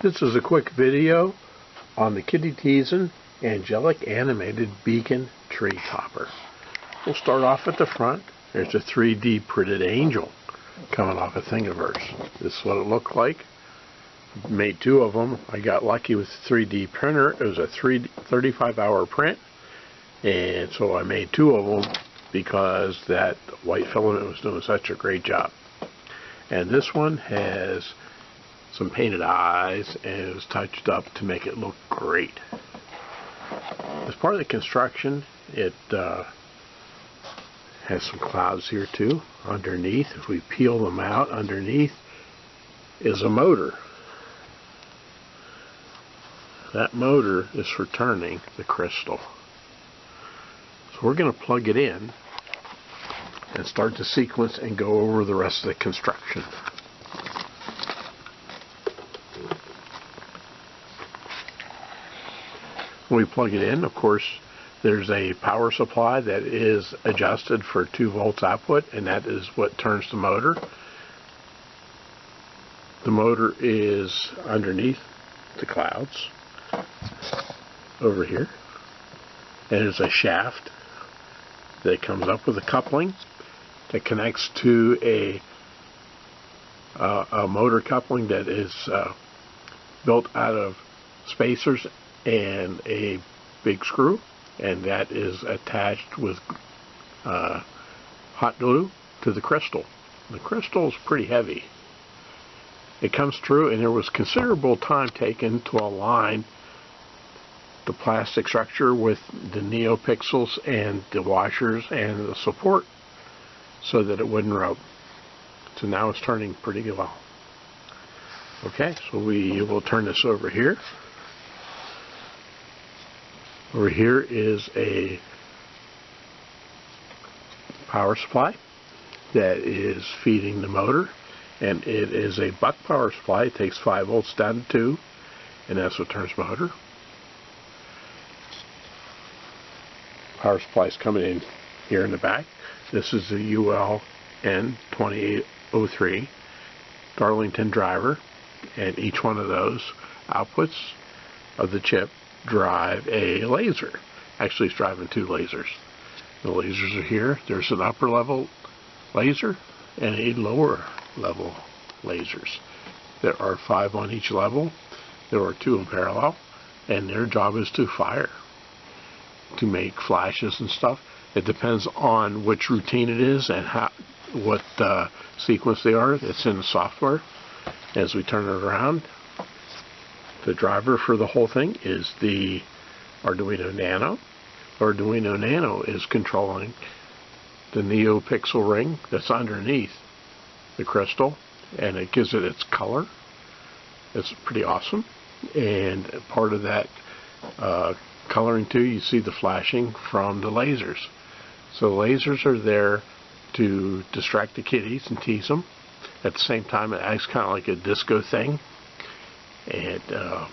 This is a quick video on the Teasing Angelic animated beacon tree topper. We'll start off at the front. There's a 3D printed angel coming off a Thingiverse. This is what it looked like. Made two of them. I got lucky with the 3D printer. It was a 35-hour print, and so I made two of them because that white filament was doing such a great job. And this one has some painted eyes, and it was touched up to make it look great. As part of the construction, it has some clouds here too underneath. If we peel them out, underneath is a motor. That motor is for turning the crystal. So we're going to plug it in and start the sequence and go over the rest of the construction. When we plug it in, of course, there's a power supply that is adjusted for 2 volts output, and that is what turns the motor. The motor is underneath the clouds over here, and there's a shaft that comes up with a coupling that connects to a motor coupling that is built out of spacers and a big screw, and that is attached with hot glue to the crystal. The crystal is pretty heavy. It comes through, and there was considerable time taken to align the plastic structure with the Neopixels and the washers and the support so that it wouldn't rub. So now it's turning pretty well. Okay, so we will turn this over here. Over here is a power supply that is feeding the motor, and it is a buck power supply. It takes 5 volts down to 2, and that's what turns the motor. Power supply is coming in here in the back. This is the ULN2803 Darlington driver, and each one of those outputs of the chip drive a laser. Actually, it's driving 2 lasers. The lasers are here. There's an upper level laser and a lower level lasers. There are 5 on each level. There are 2 in parallel, and their job is to fire, to make flashes and stuff. It depends on which routine it is and what sequence they are. It's in the software. As we turn it around, the driver for the whole thing is the Arduino Nano. Arduino Nano is controlling the Neopixel ring that's underneath the crystal, and it gives it its color. It's pretty awesome. And part of that coloring too, you see the flashing from the lasers. So the lasers are there to distract the kitties and tease them. At the same time, it acts kind of like a disco thing. And the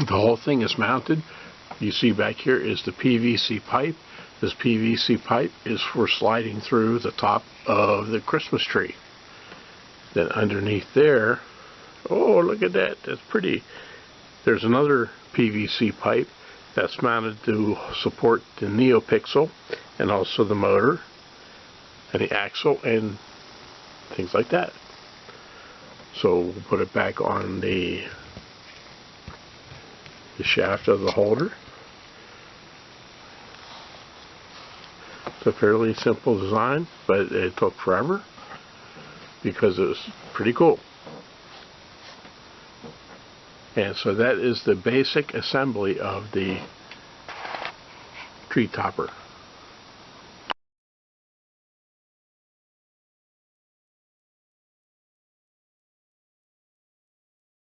whole thing is mounted. You see back here is the PVC pipe. This PVC pipe is for sliding through the top of the Christmas tree. Then underneath there, oh, look at that, that's pretty. There's another PVC pipe that's mounted to support the Neopixel and also the motor and the axle and things like that. So we'll put it back on the shaft of the holder. It's a fairly simple design, but it took forever because it was pretty cool. And so that is the basic assembly of the tree topper.